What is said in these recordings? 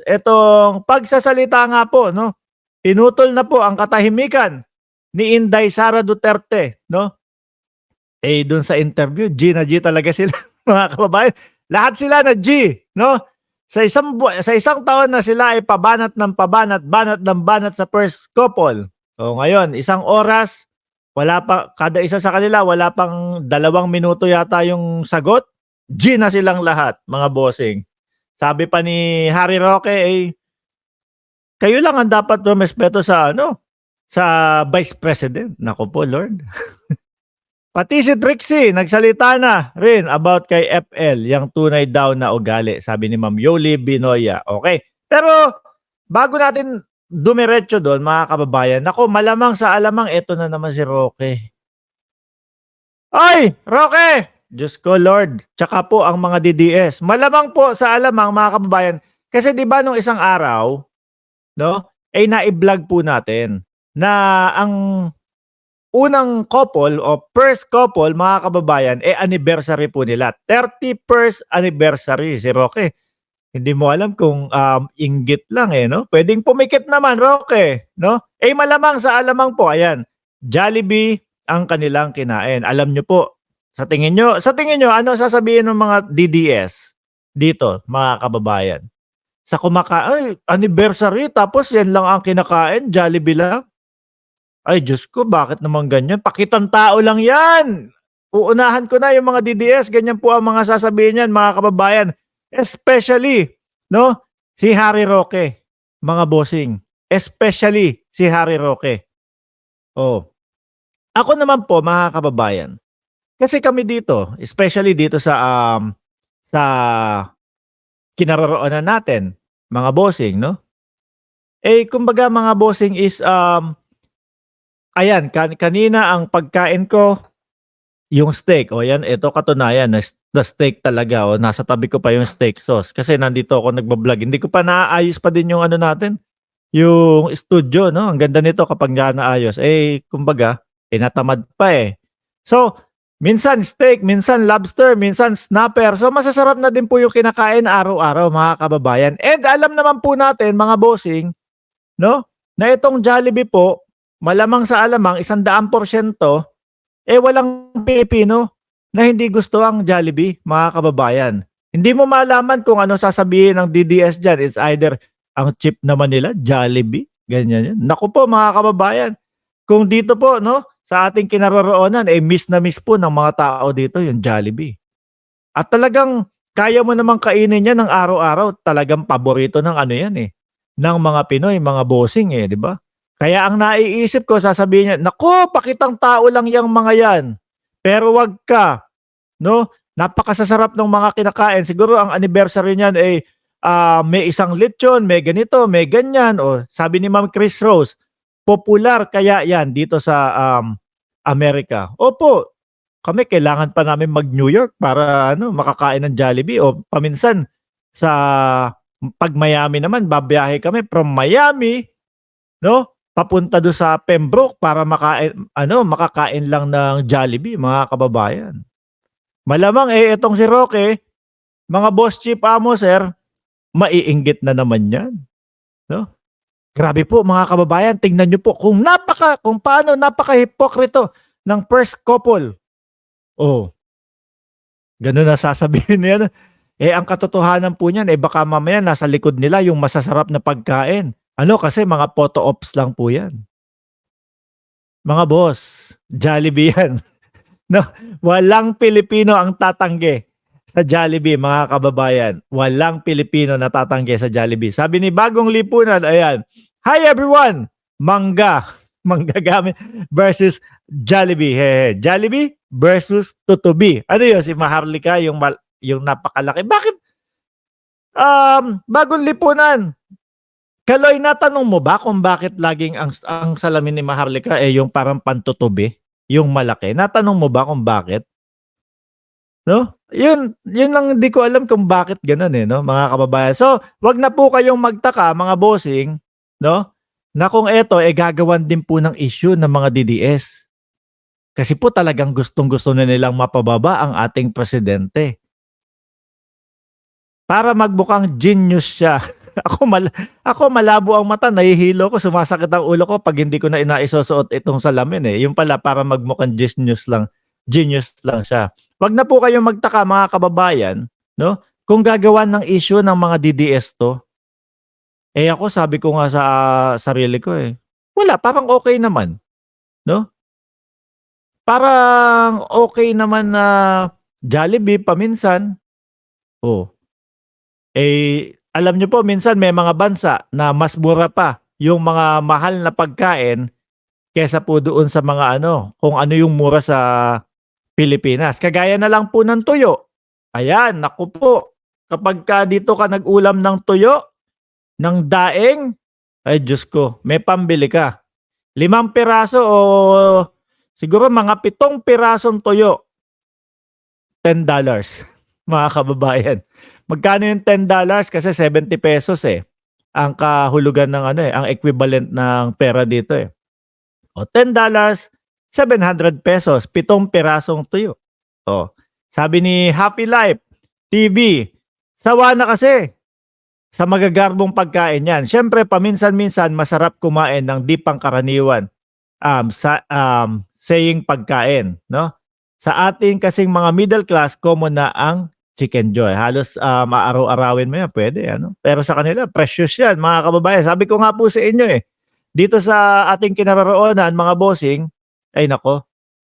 Etong pagsasalita nga po, no, pinutol na po ang katahimikan ni Inday Sara Duterte, no? Eh, dun sa interview, G na G talaga sila, mga kababayan. Lahat sila na G, no? Sa isang taon na sila ay pabanat ng pabanat, banat ng banat sa first couple. O ngayon, isang oras, wala pa, kada isa sa kanila, wala pang 2 minuto yata yung sagot. G na silang lahat, mga bossing. Sabi pa ni Harry Roque, eh, kayo lang ang dapat rumespeto sa ano, sa Vice President. Nako po, Lord. Pati si Trixie, nagsalita na rin about kay FL, yung tunay daw na ugali, sabi ni Ma'am Yoli Binoya. Okay. Pero, bago natin dumiretso doon, mga kababayan, nako, malamang sa alamang, eto na naman si Roque. Ay, Roque! Diyos ko, Lord. Tsaka po ang mga DDS. Malamang po sa alamang, mga kababayan, kasi di ba nung isang araw, no, ay na-vlog po natin na ang unang couple o first couple, mga kababayan, anniversary po nila. 31st anniversary si Roque. Hindi mo alam kung inggit lang no? Pwedeng pumikit naman, Roque, no? Malamang sa alamang po, ayan, Jollibee ang kanilang kinain. Alam nyo po, sa tingin nyo, ano sasabihin ng mga DDS dito, mga kababayan? Sa anniversary, tapos yan lang ang kinakain, Jollibee lang? Ay, Diyos ko, bakit naman ganyan? Pakitang tao lang yan. Uunahan ko na yung mga DDS. Ganyan po ang mga sasabihin niyan, mga kababayan. Especially, no, si Harry Roque, mga bossing. Especially si Harry Roque. Oh. Ako naman po, mga kababayan. Kasi kami dito, especially dito sa kinaroroonan natin, mga bossing, no? Kumbaga mga bossing is ayan, kanina ang pagkain ko, yung steak. O yan, ito katunayan, na steak talaga. O nasa tabi ko pa yung steak sauce. Kasi nandito ako nagbablog. Hindi ko pa naayos pa din yung ano natin, yung studio, no? Ang ganda nito kapag naayos. Kumbaga, natamad pa So, minsan steak, minsan lobster, minsan snapper. So, masasarap na din po yung kinakain araw-araw, mga kababayan. And alam naman po natin, mga bossing, no? Na itong Jollibee po, malamang sa alamang 100%, walang Pilipino na hindi gusto ang Jollibee, mga kababayan. Hindi mo malaman kung ano sasabihin ng DDS dyan. It's either ang cheap naman nila, Jollibee, ganyan yan. Naku po, mga kababayan, kung dito po, no, sa ating kinaroroonan, miss na miss po ng mga tao dito yung Jollibee. At talagang kaya mo namang kainin yan ng araw-araw. Talagang paborito ng ano yan ng mga Pinoy, mga bossing di ba? Kaya ang naiisip ko, sasabihin niya, naku, pakitang tao lang yung mga yan. Pero wag ka, no? Napakasasarap ng mga kinakain. Siguro ang anniversary niyan may isang lechon, may ganito, may ganyan. O sabi ni Ma'am Chris Rose, popular kaya yan dito sa Amerika. Opo, kami kailangan pa namin mag-New York para makakain ng Jollibee. O paminsan sa pag Miami naman, babiyahe kami from Miami, no? Papunta do sa Pembroke para makakain lang ng Jollibee, mga kababayan. Malamang itong si Roque, mga boss chief amo, sir, maiinggit na naman yan. No? Grabe po, mga kababayan, tingnan nyo po kung paano napaka-hipokrito ng first couple. Oh, ganun na sasabihin niya. Ang katotohanan po niyan, baka mamaya nasa likod nila yung masasarap na pagkain. Kasi mga photo ops lang po yan. Mga boss, Jollibee yan. No, walang Pilipino ang tatanggi sa Jollibee, mga kababayan. Walang Pilipino na tatanggi sa Jollibee. Sabi ni Bagong Lipunan, ayan, hi everyone, Manggagamit versus Jollibee. Jollibee versus Tutubi. Ano yun, si Maharlika, yung napakalaki. Bakit? Bagong Lipunan, Kaloy, natanong mo ba kung bakit laging ang salamin ni Maharlika yung parang pantutubi, yung malaki? Natanong mo ba kung bakit? No? Yun lang, hindi ko alam kung bakit ganoon no, mga kababayan. So, wag na po kayong magtaka, mga bossing, no? Na kung ito gagawan din po ng issue ng mga DDS. Kasi po talagang gustong-gusto na nilang mapababa ang ating presidente. Para magbukang genius siya. Ako malabo ang mata, nahihilo ko, sumasakit ang ulo ko 'pag hindi ko na inaisusuot itong salamin, eh. Yung pala para magmukhang genius lang siya. 'Wag na po kayong magtaka mga kababayan, 'no, kung gagawan ng issue ng mga DDS 'to. Eh, ako sabi ko nga sa sarili ko, eh, wala parang okey naman, 'no? Parang okey naman na Jollibee paminsan, oh. Alam niyo po minsan may mga bansa na mas mura pa yung mga mahal na pagkain kaysa po doon sa mga ano, kung ano yung mura sa Pilipinas. Kagaya na lang po ng tuyo. Ayan, naku po, kapagka dito ka nag-ulam ng tuyo, ng daing, ay Diyos ko, may pambili ka. 5 piraso o siguro mga 7 pirasong tuyo, $10 mga kababayan. Magkano yung $10? Kasi ₱70 eh, ang kahulugan ng ano, eh, ang equivalent ng pera dito, eh. O $10, ₱700, 7 pirasong tuyo. Oh, sabi ni Happy Life TV, "Sawa na kasi sa magagarbong pagkain 'yan. Siyempre paminsan-minsan masarap kumain ng di pangkaraniwan, saying pagkain, 'no? Sa ating kasing mga middle class, common na ang Chicken Joy. Halos, aaraw-arawin mo 'yan, puwede ano. Pero sa kanila precious 'yan mga kababayan. Sabi ko nga po sa inyo, eh, dito sa ating kinaroroonan mga bossing, ay naku,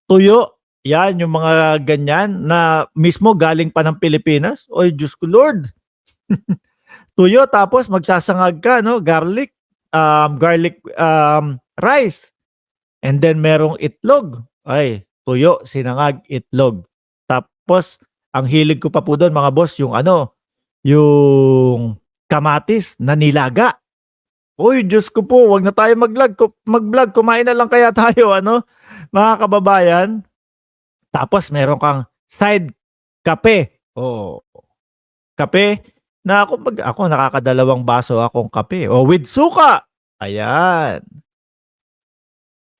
tuyo, 'yan yung mga ganyan na mismo galing pa ng Pilipinas. Oy Diyos ko Lord! Tuyo tapos magsasangag ka 'no, garlic rice, and then merong itlog. Ay, tuyo, sinangag, itlog. Tapos ang hilig ko pa po dun mga boss yung ano, yung kamatis na nilaga. Uy, Diyos ko po, 'wag na tayo mag-vlog, kumain na lang kaya tayo ano, mga kababayan. Tapos meron kang side kape, oo, kape na kumbaga ako nakakadalawang baso akong kape, o with suka, ayan.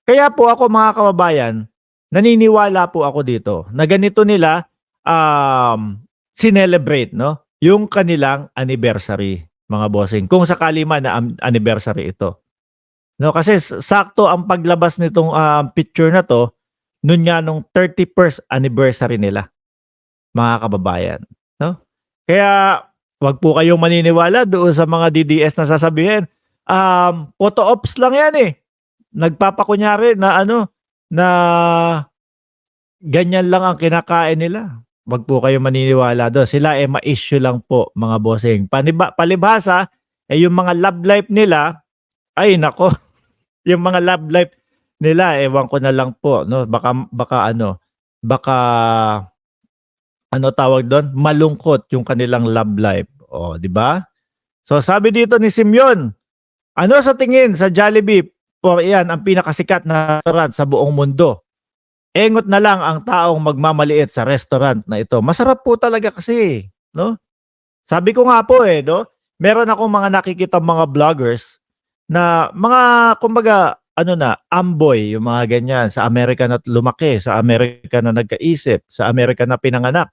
Kaya po ako mga kababayan, naniniwala po ako dito na ganito nila, sinelebrate 'no, yung kanilang anniversary, mga bossing. Kung sakali man na anniversary ito, 'no, kasi sakto ang paglabas nitong, picture na 'to, nun nga nung 31st anniversary nila, mga kababayan, 'no. Kaya 'wag po kayong maniniwala doon sa mga DDS na sasabihin, photo ops lang 'yan, eh. Nagpapakunyari na ano, na ganyan lang ang kinakain nila. 'Wag po kayong maniniwala dun. Sila, eh, ma-issue lang po mga bossing. Palibhasa, eh, yung mga love life nila, ay naku, yung mga love life nila ewan ko na lang po 'no, baka ano tawag dun, malungkot yung kanilang love life, oh, 'di ba? So sabi dito ni Simeon, "Ano sa tingin sa Jollibee, for iyan ang pinakasikat na restaurant sa buong mundo. Engot na lang ang taong magmamaliit sa restaurant na ito." Masarap po talaga kasi, 'no? Sabi ko nga po, eh, 'no, meron akong mga nakikitang mga vloggers na mga kumbaga ano na, amboy yung mga ganyan, sa Amerika na lumaki, sa Amerika na nagkaisip, sa Amerika na pinanganak.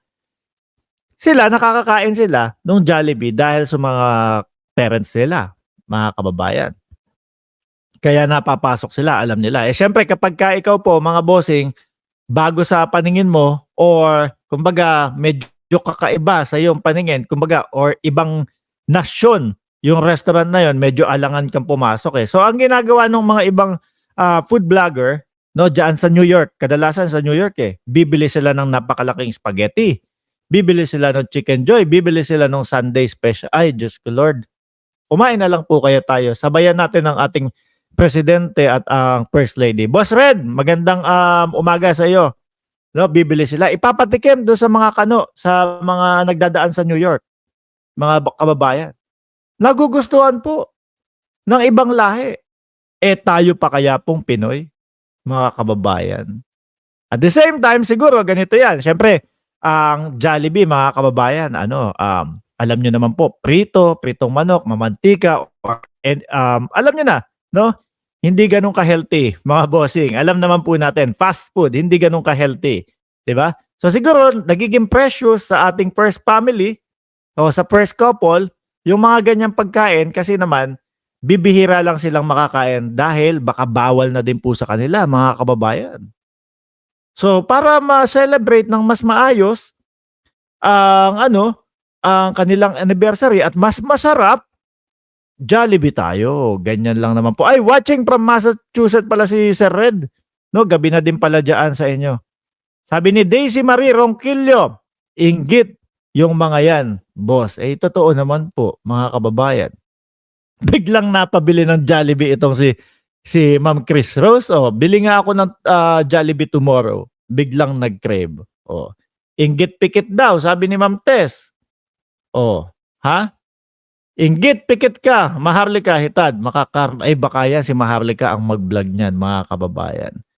Sila nakakakain sila nung Jollibee dahil sa mga parents nila, mga kababayan. Kaya napapasok sila, alam nila. Eh, siyempre kapagka ikaw po mga bossing, bago sa paningin mo or kumbaga medyo kakaiba sa iyong paningin, kumbaga or ibang nasyon yung restaurant na yon, medyo alangan kang pumasok, eh. So ang ginagawa ng mga ibang, food vlogger 'no, diyan sa New York, kadalasan sa New York, eh, bibili sila ng napakalaking spaghetti, bibili sila ng Chicken Joy, bibili sila ng Sunday Special. Ay Diyos ko Lord! Kumain na lang po kaya tayo. Sabayan natin ang ating presidente at ang first lady. Boss Red, magandang, umaga sa iyo. 'No, bibili sila. Ipapatikim do sa mga sa mga nagdadaan sa New York, mga kababayan. Nagugustuhan po ng ibang lahi. Eh, tayo pa kaya pong Pinoy, mga kababayan. At the same time siguro ganito 'yan, siyempre ang Jollibee mga kababayan ano, alam niyo naman po pritong manok, mamantika alam niyo na 'no, hindi gano'n ka-healthy mga bossing. Alam naman po natin fast food hindi gano'n ka-healthy, 'di ba? So siguro nagiging precious sa ating first family o sa first couple Yung mga ganyang pagkain kasi naman bibihira lang silang makakain dahil baka bawal na din po sa kanila, mga kababayan. So, para ma-celebrate ng mas maayos ang ano, ang kanilang anniversary at mas masarap, Jollibee tayo, ganyan lang naman po. Ay, watching from Massachusetts pala si Sir Red. No, gabi na din pala diyaan sa inyo. Sabi ni Daisy Marie Ronquillo, inggit yung mga yan, boss. Eh, totoo naman po, mga kababayan. Biglang napabili ng Jollibee itong si Ma'am Chris Rose. Oh, bili nga ako ng Jollibee tomorrow. Biglang nag-crave. Oh. Inggit pikit daw, sabi ni Ma'am Tess. Oh, ha? Inggit pikit ka, Maharlika Hitad, ay baka yan si Maharlika ang mag-vlog niyan, mga kababayan.